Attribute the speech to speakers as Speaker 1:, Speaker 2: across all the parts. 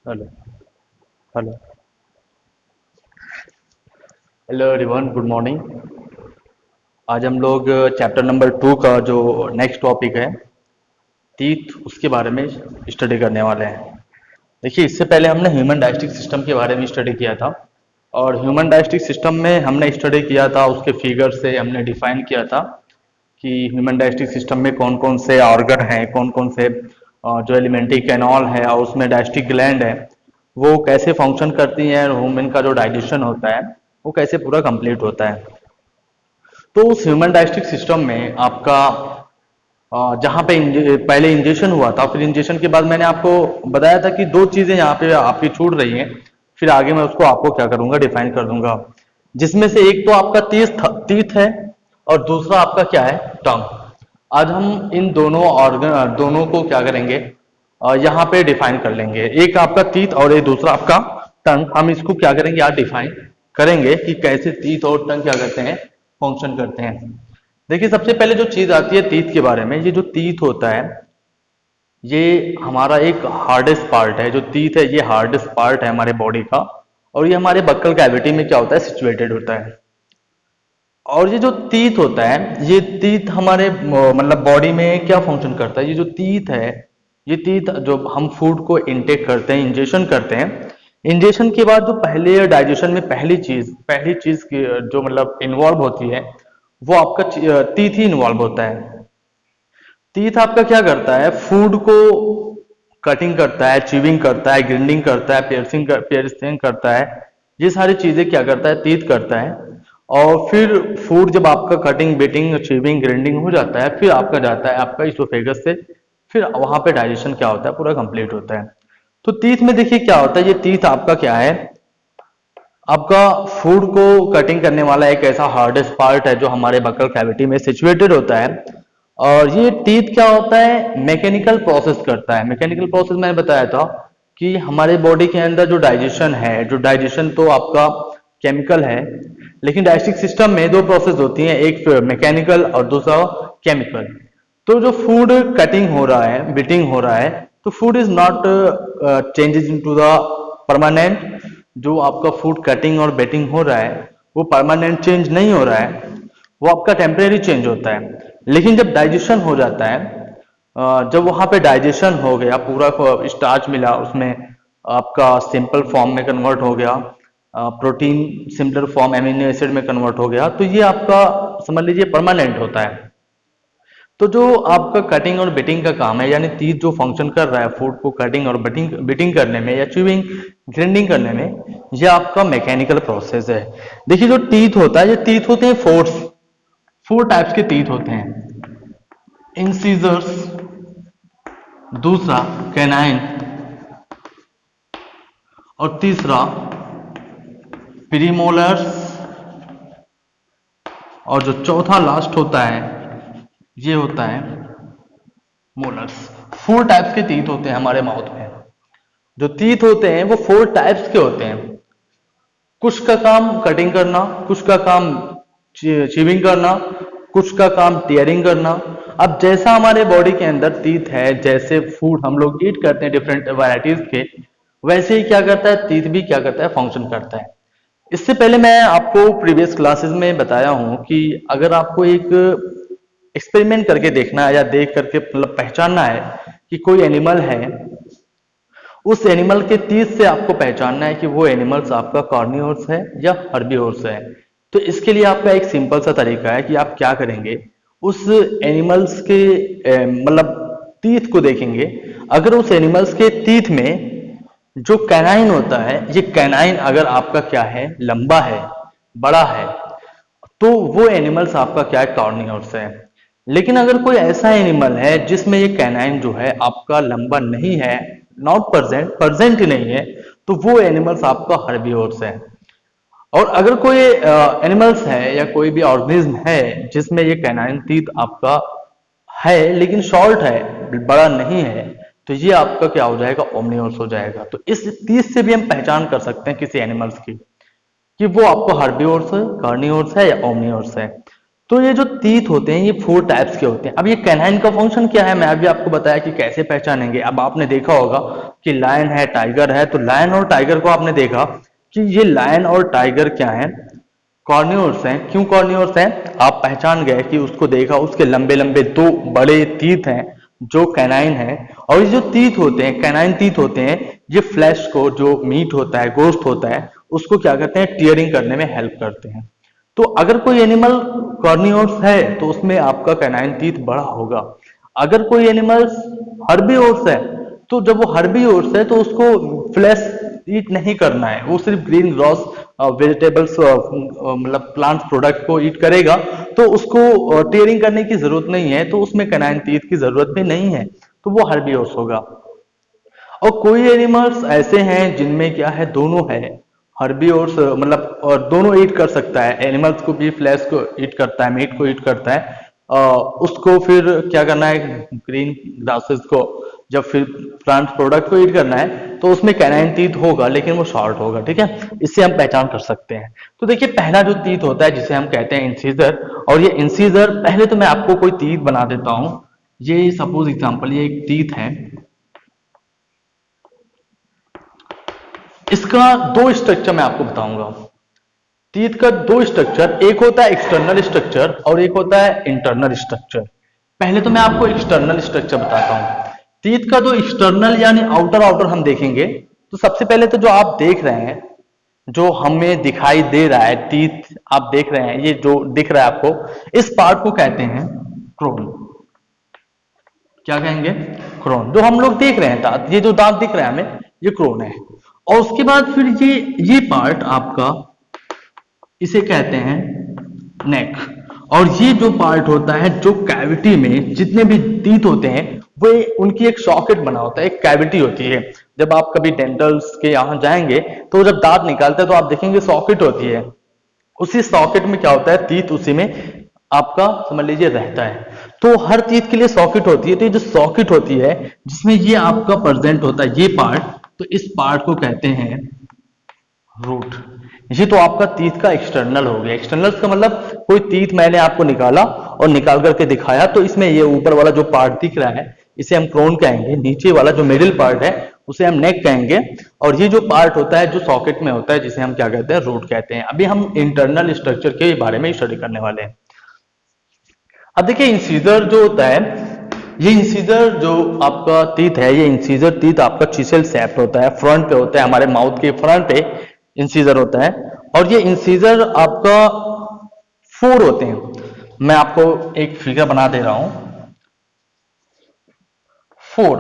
Speaker 1: Hello. Hello. Hello everyone, good morning. आज हम लोग चैप्टर नंबर 2 का जो नेक्स्ट टॉपिक है टीथ, उसके बारे में स्टडी करने वाले हैं। देखिए, इससे पहले हमने ह्यूमन डाइजेस्टिव सिस्टम के बारे में स्टडी किया था। और ह्यूमन डाइजेस्टिव सिस्टम में हमने स्टडी किया था, उसके फिगर से हमने डिफाइन किया था कि ह्यूमन डाइजेस्टिव सिस्टम में कौन कौन से ऑर्गन हैं, कौन कौन से जो एलिमेंट्री कैनॉल है और उसमें डाइजेस्टिव ग्लैंड है, वो कैसे फंक्शन करती हैं और ह्यूमन का जो डाइजेशन होता है वो कैसे पूरा कंप्लीट होता है। तो उस ह्यूमन डाइजेस्टिव सिस्टम में आपका जहाँ पे पहले इंजेक्शन हुआ था, फिर इंजेक्शन के बाद मैंने आपको बताया था कि दो चीजें यहाँ पे आपकी छूट रही हैं। फिर आगे मैं उसको आपको क्या करूंगा, डिफाइन कर दूंगा। जिसमें से एक तो आपका तीथ है और दूसरा आपका क्या है, टंग। आज हम इन दोनों ऑर्गन दोनों को क्या करेंगे, यहाँ पे डिफाइन कर लेंगे। एक आपका तीत और एक दूसरा आपका टंग। हम इसको क्या करेंगे, आज डिफाइन करेंगे कि कैसे तीत और टंग क्या करते हैं, फंक्शन करते हैं। देखिए, सबसे पहले जो चीज आती है तीत के बारे में, ये जो तीत होता है ये हमारा एक हार्डेस्ट पार्ट है। जो तीत है ये हार्डेस्ट पार्ट है हमारे बॉडी का, और ये हमारे बक्कल कैविटी में क्या होता है, सिचुएटेड होता है। और ये जो तीत होता है, ये तीत हमारे मतलब बॉडी में क्या फंक्शन करता है। ये जो तीत है, ये तीत जो हम फूड को इंटेक करते हैं, इंजेशन करते हैं, इंजेशन के बाद जो पहले डाइजेशन में पहली चीज की जो मतलब इन्वॉल्व होती है, वो आपका तीत ही इन्वॉल्व होता है। तीत आपका क्या करता है, फूड को कटिंग करता है, च्यूइंग करता है, ग्राइंडिंग करता है, पियर्सिंग करता है। ये सारी चीजें क्या करता है, तीत करता है। और फिर फूड जब आपका कटिंग, बीटिंग, च्यूइंग, ग्राइंडिंग हो जाता है, फिर आपका जाता है आपका इसोफेगस से। फिर वहां पे डाइजेशन क्या होता है, पूरा कंप्लीट होता है। तो तीत में देखिए क्या होता है, ये तीत आपका क्या है, आपका फूड को कटिंग करने वाला एक ऐसा हार्डेस्ट पार्ट है जो हमारे बक्कल कैविटी में सिचुएटेड होता है। और ये टीथ क्या होता है, मैकेनिकल प्रोसेस करता है। मैकेनिकल प्रोसेस मैंने बताया था कि हमारे बॉडी के अंदर जो डाइजेशन है, जो डाइजेशन तो आपका केमिकल है, लेकिन डाइजेस्टिव सिस्टम में दो प्रोसेस होती हैं, एक मैकेनिकल और दूसरा केमिकल। तो जो फूड कटिंग हो रहा है, बीटिंग हो रहा है, तो food is not changes into the permanent. जो आपका फूड कटिंग और बेटिंग हो रहा है वो परमानेंट चेंज नहीं हो रहा है, वो आपका टेम्परेरी चेंज होता है। लेकिन जब डाइजेशन हो जाता है, जब वहां पे डाइजेशन हो गया, पूरा स्टार्च मिला उसमें, आपका सिंपल फॉर्म में कन्वर्ट हो गया, protein similar form amino acid में कन्वर्ट हो गया, तो ये आपका समझ लीजिए परमानेंट होता है। तो जो आपका कटिंग और बिटिंग का काम है, यानी तीत जो फंक्शन कर रहा है फूड को कटिंग और बिटिंग करने में या च्यूइंग, ग्राइंडिंग करने में, ये आपका मैकेनिकल प्रोसेस है। देखिए, जो टीथ होता है, ये टीथ होते हैं फोर टाइप्स के टीथ होते हैं। इंसीजर्स, दूसरा कैनाइन, और तीसरा प्रीमोलर्स, और जो चौथा लास्ट होता है ये होता है मोलर्स। फोर टाइप्स के टीथ होते हैं हमारे माउथ में। जो टीथ होते हैं वो फोर टाइप्स के होते हैं। कुछ का काम कटिंग करना, कुछ का काम चीविंग करना, कुछ का काम टीयरिंग करना। अब जैसा हमारे बॉडी के अंदर टीथ है, जैसे फूड हम लोग ईट करते हैं डिफरेंट वैरायटीज के, वैसे ही क्या करता है, टीथ भी क्या करता है, फंक्शन करता है। इससे पहले मैं आपको प्रीवियस क्लासेस में बताया हूं कि अगर आपको एक एक्सपेरिमेंट करके देखना है या देख करके मतलब पहचानना है कि कोई एनिमल है, उस एनिमल के तीत से आपको पहचानना है कि वो एनिमल्स आपका कार्निवोरस है या हर्बीवोरस है। तो इसके लिए आपका एक सिंपल सा तरीका है कि आप क्या करेंगे, उस एनिमल्स के मतलब तीत को देखेंगे। अगर उस एनिमल्स के तीत में जो कैनाइन होता है, ये कैनाइन अगर आपका क्या है, लंबा है, बड़ा है, तो वो एनिमल्स आपका क्या है, कार्निवोरस है। लेकिन अगर कोई ऐसा एनिमल है जिसमें ये कैनाइन जो है आपका लंबा नहीं है, नॉट प्रेजेंट ही नहीं है, तो वो एनिमल्स आपका हर्बीवोरस है। और अगर कोई एनिमल्स है या कोई भी ऑर्गेनिज्म है जिसमें ये कैनाइन टीथ आपका है लेकिन शॉर्ट है, बड़ा नहीं है, तो ये आपका क्या हो जाएगा, ओमनिवोरस हो जाएगा। तो इस तीस से भी हम पहचान कर सकते हैं किसी एनिमल्स की कि वो आपको हर्बीवोरस है, कार्निवोरस है या ओमनिवोरस है। तो ये जो तीत होते हैं ये फोर टाइप्स के होते हैं। अब ये कैनाइन का फंक्शन क्या है, मैं अभी आपको बताया कि कैसे पहचानेंगे। अब आपने देखा होगा कि लायन है, टाइगर है, तो लायन और टाइगर को आपने देखा कि ये लायन और टाइगर क्या है, कॉर्नियोर्स हैं। क्यों कॉर्नियोर्स हैं? आप पहचान गए कि उसको देखा, उसके लंबे लंबे दो बड़े तीत हैं जो कैनाइन है। और ये जो तीत होते हैं, कैनाइन तीत होते हैं, ये फ्लैश को, जो मीट होता है, गोश्त होता है, उसको क्या करते हैं, टीयरिंग करने में हेल्प करते हैं। तो अगर कोई एनिमल कॉर्नियोर्स है तो उसमें आपका कैनाइन टीथ बड़ा होगा। अगर कोई एनिमल हर्बीवोर्स है तो जब वो हर्बीवोर्स है तो उसको फ्लैश ईट नहीं करना है, वो सिर्फ ग्रीन ग्रॉस वेजिटेबल्स मतलब प्लांट प्रोडक्ट को ईट करेगा, तो उसको टीयरिंग करने की जरूरत नहीं है, तो उसमें कैनाइन टीथ की जरूरत भी नहीं है, तो वो हर्बीवोर्स होगा। और कोई एनिमल्स ऐसे हैं जिनमें क्या है, दोनों है, हर्बीवोर्स मतलब और दोनों ईट कर सकता है, एनिमल्स को भी, फ्लैश को ईट करता है, मीट को ईट करता है। उसको फिर क्या करना है, ग्रीन ग्रासेस को, जब फिर प्लांट प्रोडक्ट को ईट करना है तो उसमें कैनाइन टीथ होगा, लेकिन वो शॉर्ट होगा, ठीक है, इससे हम पहचान कर सकते हैं। तो देखिए पहला जो टीथ होता है जिसे हम कहते हैं इंसीजर, और ये इंसीजर, पहले तो मैं आपको कोई टीथ बना देता हूं। ये सपोज एग्जांपल, ये एक टीथ है, इसका दो स्ट्रक्चर मैं आपको बताऊंगा। टीथ का दो स्ट्रक्चर, एक होता है एक्सटर्नल स्ट्रक्चर और एक होता है इंटरनल स्ट्रक्चर। पहले तो मैं आपको एक्सटर्नल स्ट्रक्चर बताता हूं। टीथ का जो एक्सटर्नल यानी आउटर आउटर हम देखेंगे, तो सबसे पहले तो जो आप देख रहे हैं, जो हमें दिखाई दे रहा है, टीथ आप देख रहे हैं, ये जो दिख रहा है आपको, इस पार्ट को कहते हैं क्रोन। क्या कहेंगे? क्रोन। जो हम लोग देख रहे हैं दांत, ये जो दांत दिख रहा है हमें, ये क्रोन है। और उसके बाद फिर ये पार्ट आपका, इसे कहते हैं नेक। और ये जो पार्ट होता है, जो कैविटी में जितने भी टीथ होते हैं, वो उनकी एक सॉकेट बना होता है, एक कैविटी होती है। जब आप कभी डेंटल्स के यहाँ जाएंगे तो जब दांत निकालते हैं तो आप देखेंगे सॉकेट होती है। उसी सॉकेट में क्या होता है, टीथ उसी में आपका समझ लीजिए रहता है। तो हर टीथ के लिए सॉकेट होती है, तो ये जो सॉकेट होती है जिसमें ये आपका प्रेजेंट होता है, ये पार्ट, तो इस पार्ट को कहते हैं रूट। ये तो आपका टीथ का एक्सटर्नल हो गया। एक्सटर्नल का मतलब कोई टीथ मैंने आपको निकाला और निकाल करके दिखाया, तो इसमें ये ऊपर वाला जो पार्ट दिख रहा है इसे हम क्रोन कहेंगे, नीचे वाला जो मिडिल पार्ट है उसे हम नेक कहेंगे, और ये जो पार्ट होता है जो सॉकेट में होता है जिसे हम क्या कहते हैं, रूट कहते हैं। अभी हम इंटरनल स्ट्रक्चर के बारे में स्टडी करने वाले हैं। अब देखिए इंसीजर जो होता है, ये इंसीजर जो आपका टीथ है, ये इंसीजर टीथ आपका चिसेल शेप्ड होता है, फ्रंट पे होता है, हमारे माउथ के फ्रंट पे इंसीजर होता है। और ये इंसीजर आपका 4 होते हैं। मैं आपको एक फिगर बना दे रहा हूं, 4,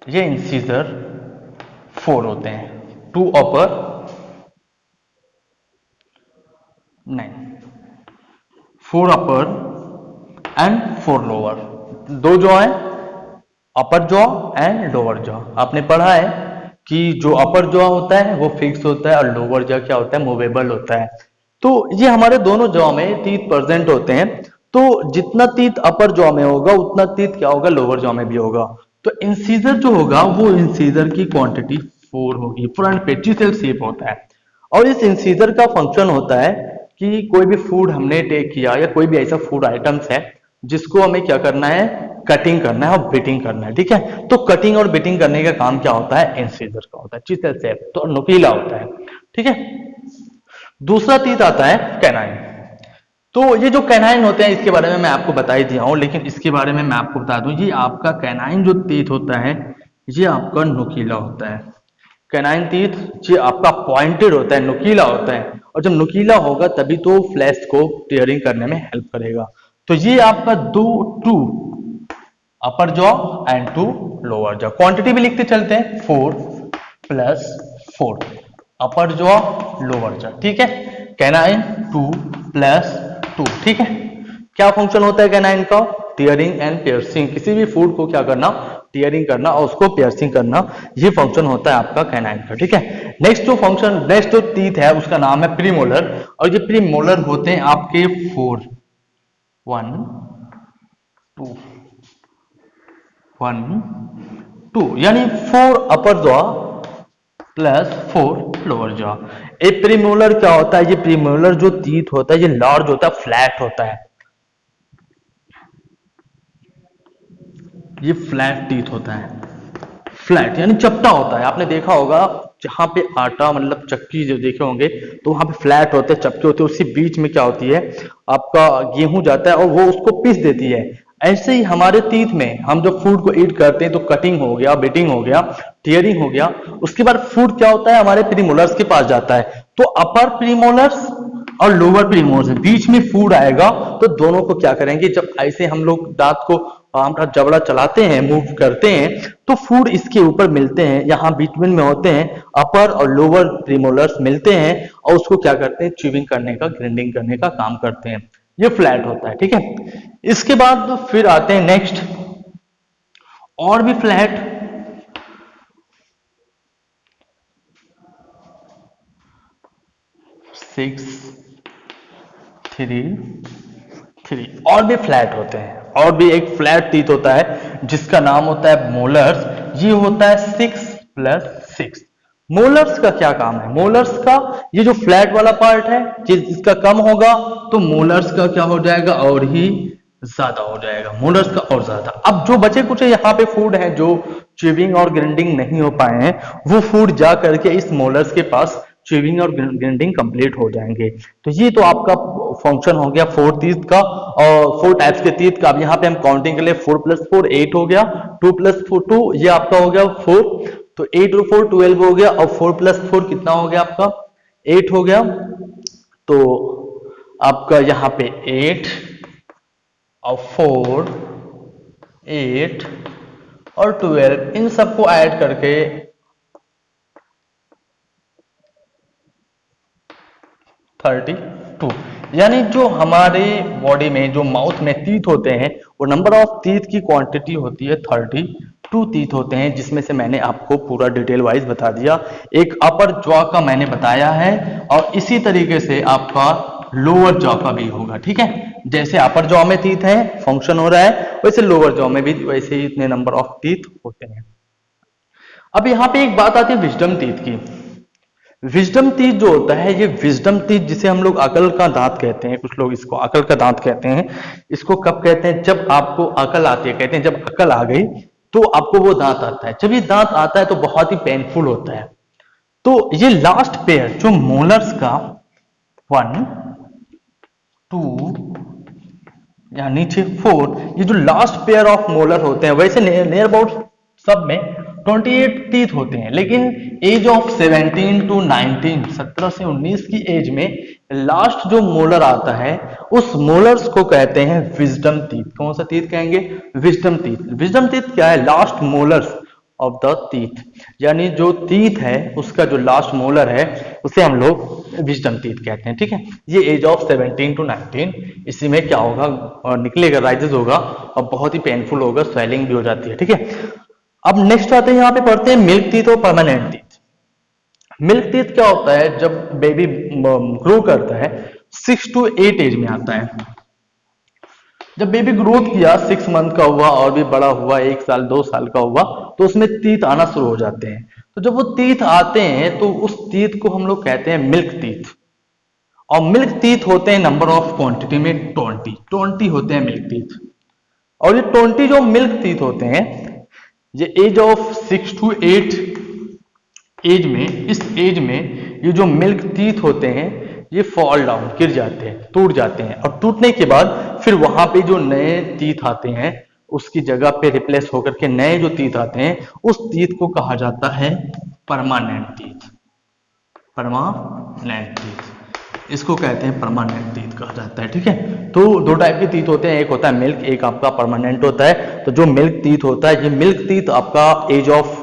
Speaker 1: ये इंसीजर 4 होते हैं, 2 अपर, नहीं, 4 अपर एंड 4 लोअर। दो जॉ है, अपर जॉ एंड लोअर जॉ। आपने पढ़ा है कि जो अपर जॉ होता है वो फिक्स होता है और लोअर जॉ क्या होता है, मूवेबल होता है। तो ये हमारे दोनों जॉ में टीथ प्रेजेंट होते हैं। तो जितना टीथ अपर जॉ में होगा उतना टीथ क्या होगा, लोअर जॉ में भी होगा। तो इंसीजर जो होगा वो इंसीजर की क्वांटिटी 4 होगी, फ्रंट पे चिसेल शेप होता है। और इस इंसीजर का फंक्शन होता है कि कोई भी फूड हमने टेक किया या कोई भी ऐसा फूड आइटम्स है जिसको हमें क्या करना है, कटिंग करना है और बिटिंग करना है, ठीक है। तो कटिंग और बिटिंग करने का काम क्या होता है, इंसीजर का होता है, चिसेल शेप, तो नुकीला होता है, ठीक है। दूसरा टीथ आता है कैनाइन। तो ये जो कैनाइन होते हैं इसके बारे में मैं आपको बता ही दिया हूं, लेकिन इसके बारे में मैं आपको बता दूं, ये आपका कैनाइन जो टीथ होता है ये आपका नुकीला होता है। कैनाइन टीथ ये आपका पॉइंटेड होता है, नुकीला होता है, और जब नुकीला होगा तभी तो फ्लैश को टीयरिंग करने में हेल्प करेगा। तो ये आपका 2 अपर jaw and 2 lower jaw. Quantity भी लिखते चलते हैं, 4 + 4 अपर जॉ लोअर जॉ, ठीक है। कैनाइन 2 + 2, ठीक है। क्या फंक्शन होता है कैनाइन का, टीयरिंग एंड पियर्सिंग। किसी भी फूड को क्या करना, टीयरिंग करना और उसको पियर्सिंग करना, ये फंक्शन होता है आपका कैनाइन का, ठीक है। नेक्स्ट जो टीथ है उसका नाम है प्रीमोलर, और ये प्रीमोलर होते हैं आपके 4, 1 2 1 2, यानी 4 अपर जॉ + 4 लोअर जॉ। ए प्रीमोलर क्या होता है, ये प्रीमोलर जो टीथ होता है ये लार्ज होता है, फ्लैट होता है। ये फ्लैट टीथ होता है। फ्लैट यानी चपटा होता है। आपने देखा होगा जहां पे आटा मतलब चक्की जो देखे होंगे तो वहां पे फ्लैट होते हैं, चपटे होते हैं, उसी बीच में क्या होती है आपका गेहूं जाता है और वो उसको पीस देती है। ऐसे ही हमारे टीथ में हम जब फूड को ईट करते हैं तो कटिंग हो गया, बिटिंग हो गया, टीयरिंग हो गया, उसके बाद फूड क्या होता है हमारे प्रीमोलर्स के पास जाता है। तो अपर प्रीमोलर्स और लोअर प्रीमोलर्स बीच में फूड आएगा तो दोनों को क्या करेंगे, जब ऐसे हम लोग दांत को हम जबड़ा चलाते हैं, मूव करते हैं, तो फूड इसके ऊपर मिलते हैं, यहाँ बीच में होते हैं अपर और लोअर प्रीमोलर्स मिलते हैं और उसको क्या करते हैं च्यूइंग करने का, ग्राइंडिंग करने का काम करते हैं। ये फ्लैट होता है, ठीक है। इसके बाद फिर आते हैं नेक्स्ट और भी फ्लैट। 6 3 3 और भी फ्लैट होते हैं। और भी एक फ्लैट टीथ होता है जिसका नाम होता है मोलर्स। ये होता है 6+6। मोलर्स का क्या काम है, मोलर्स का ये जो फ्लैट वाला पार्ट है जिसका कम होगा तो मोलर्स का क्या हो जाएगा और ही ज्यादा हो जाएगा, मोलर्स का और ज्यादा। अब जो बचे कुछ यहाँ पे फूड है जो च्यूइंग और ग्राइंडिंग नहीं हो पाए हैं वो फूड जा करके इस मोलर्स के पास च्यूइंग और ग्राइंडिंग कंप्लीट हो जाएंगे। तो ये तो आपका फंक्शन हो गया 4 टीथ का और 4 टाइप्स के टीथ का। अब यहाँ पे हम काउंटिंग के लिए 4+4 8 हो गया, 2+4 2 ये आपका हो गया 4, तो 8 और 4 12 हो गया और 4+4 कितना हो गया आपका 8 हो गया। तो आपका यहाँ पे 8 और 4 8 और 12 इन सबको ऐड करके 32। यानी जो हमारे बॉडी में जो माउथ में टीथ होते हैं वो नंबर ऑफ टीथ की क्वांटिटी होती है 32 टीथ होते हैं, जिसमें से मैंने आपको पूरा डिटेल वाइज बता दिया। एक अपर जॉ का मैंने बताया है और इसी तरीके से आपका लोअर जॉ का भी होगा, ठीक है। जैसे अपर जॉ में टीथ है फंक्शन हो रहा है वैसे लोअर जॉ में भी वैसे ही इतने नंबर ऑफ टीथ होते हैं। अब यहाँ पे एक बात आती है विजडम टीथ की। विजडम टीथ जो होता है ये विजडम टीथ जिसे हम लोग अकल का दांत कहते हैं, कुछ लोग इसको अकल का दांत कहते हैं। इसको कब कहते हैं, जब आपको अकल आती है, कहते हैं जब अकल आ गई तो आपको वो दांत आता है। जब ये दांत आता है तो बहुत ही पेनफुल होता है। तो ये लास्ट पेयर जो मोलर्स का 1 2 या नीचे 4 ये जो लास्ट पेयर ऑफ मोलर होते हैं, वैसे नियर अबाउट सब में 28 टीथ होते हैं, लेकिन एज ऑफ 17 to 19 17 से 19 की एज में लास्ट जो मोलर आता है उस मोलर्स को कहते हैं विजडम टीथ। कौन सा टीथ कहेंगे, विजडम टीथ। विजडम टीथ क्या है, last molars of the teeth, यानी जो टीथ है उसका जो लास्ट मोलर है उसे हम लोग विजडम टीथ कहते हैं, ठीक है। ये एज ऑफ 17 to 19 इसी में क्या होगा और निकलेगा, राइजेस होगा और बहुत ही पेनफुल होगा, स्वेलिंग भी हो जाती है, ठीक है। अब नेक्स्ट आते हैं, यहाँ पे पढ़ते हैं मिल्क टीथ और परमानेंट टीथ। मिल्क टीथ क्या होता है, जब बेबी ग्रो करता है 6 to 8 एज में आता है। जब बेबी ग्रोथ किया 6 मंथ का हुआ और भी बड़ा हुआ 1 साल 2 साल का हुआ तो उसमें टीथ आना शुरू हो जाते हैं। तो जब वो टीथ आते हैं तो उस टीथ को हम लोग कहते हैं मिल्क टीथ। और मिल्क टीथ होते हैं नंबर ऑफ क्वांटिटी में 20 होते हैं मिल्क टीथ। और ये 20 जो मिल्क टीथ होते हैं ये एज ऑफ 6 to 8 एज में, इस एज में ये जो मिल्क टीथ होते हैं ये फॉल डाउन, गिर जाते हैं, टूट जाते हैं। और टूटने के बाद फिर वहां पे जो नए टीथ आते हैं उसकी जगह पे रिप्लेस होकर के नए जो टीथ आते हैं उस टीथ को कहा जाता है परमानेंट टीथ। परमानेंट टीथ इसको कहते हैं, परमानेंट टीथ कहा जाता है, ठीक है। तो 2 टाइप के टीथ होते हैं, एक होता है मिल्क, एक आपका परमानेंट होता है। तो जो मिल्क टीथ होता है, ये मिल्क टीथ आपका एज ऑफ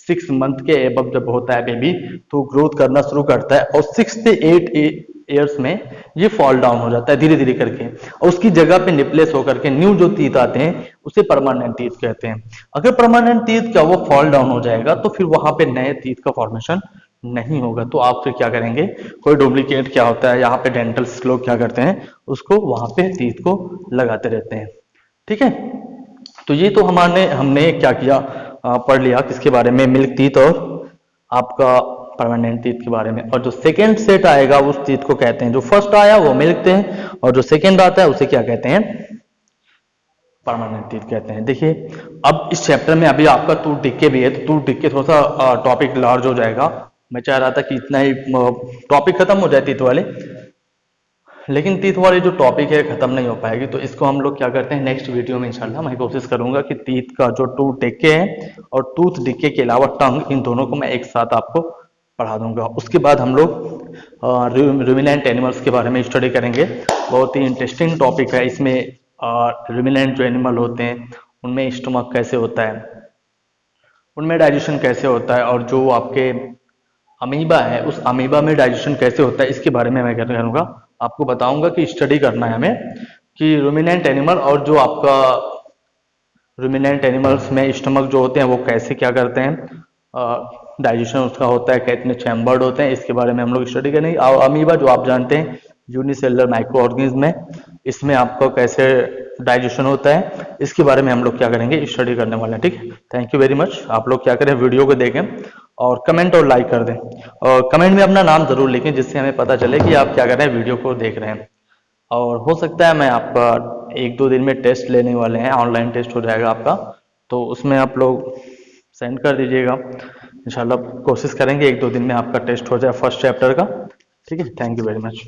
Speaker 1: 6 मंथ के एबव जब होता है बेबी तो ग्रोथ करना शुरू करता है और 6 से 8 ईयर्स में ये फॉल डाउन हो जाता है धीरे धीरे करके और उसकी जगह पे रिप्लेस होकर के न्यू जो टीथ आते हैं उसे परमानेंट टीथ कहते हैं। अगर परमानेंट टीथ का वो फॉल डाउन हो जाएगा तो फिर वहां पे नए टीथ का फॉर्मेशन नहीं होगा। तो आप फिर क्या करेंगे, कोई डुप्लीकेट क्या होता है यहाँ पे डेंटल्स लोग क्या करते हैं उसको वहां पे टीथ को लगाते रहते हैं, ठीक है। तो ये तो हमने क्या किया, पढ़ लिया किसके बारे में, मिल्क टीथ और आपका परमानेंट टीथ के बारे में। और जो सेकेंड सेट आएगा उस टीथ को कहते हैं, जो फर्स्ट आया वो मिल्क थे और जो सेकेंड आता है उसे क्या कहते हैं, परमानेंट टीथ कहते हैं। देखिए, अब इस चैप्टर में अभी आपका टूथ डिक्के भी है, तो टूथ डिक्के थोड़ा सा टॉपिक लार्ज हो जाएगा। मैं चाह रहा था कि इतना ही टॉपिक खत्म हो जाए टीथ वाले, लेकिन टीथ वाली जो टॉपिक है खत्म नहीं हो पाएगी, तो इसको हम लोग क्या करते हैं, नेक्स्ट वीडियो में इंशाल्लाह मैं कोशिश करूंगा कि टीथ का जो टूथ डिक्के है और टूथ डिक्के के अलावा टंग, इन दोनों को मैं एक साथ आपको पढ़ा दूंगा। उसके बाद हम लोग रुमिनेंट एनिमल्स के बारे में स्टडी करेंगे। बहुत ही इंटरेस्टिंग टॉपिक है। इसमें रुमिनेंट जो एनिमल होते हैं उनमें स्टमक कैसे होता है, उनमें डाइजेशन कैसे होता है, और जो आपके अमीबा है उस अमीबा में डाइजेशन कैसे होता है, इसके बारे में मैं क्या करूँगा, आपको बताऊंगा कि स्टडी करना है हमें कि रुमिनेंट एनिमल और जो आपका रुमिनेंट एनिमल्स में स्टमक जो होते हैं वो कैसे क्या करते हैं, डाइजेशन उसका होता है, कितने चैम्बर्ड होते हैं, इसके बारे में हम लोग स्टडी करेंगे। और अमीबा जो आप जानते हैं यूनिसेलुलर माइक्रो ऑर्गेनिज्म है, इसमें आपको कैसे डाइजेशन होता है, इसके बारे में हम लोग क्या करेंगे, स्टडी करने वाले हैं। ठीक है, थैंक यू वेरी मच। आप लोग क्या करें, वीडियो को देखें और कमेंट और लाइक कर दें, और कमेंट में अपना नाम जरूर लिखें जिससे हमें पता चले कि आप क्या कर रहे हैं, वीडियो को देख रहे हैं। और हो सकता है मैं आपका एक दो दिन में टेस्ट लेने वाले हैं, ऑनलाइन टेस्ट हो जाएगा आपका, तो उसमें आप लोग सेंड कर दीजिएगा। इंशाल्लाह कोशिश करेंगे एक दो दिन में आपका टेस्ट हो जाए फर्स्ट चैप्टर का। ठीक है, थैंक यू वेरी मच।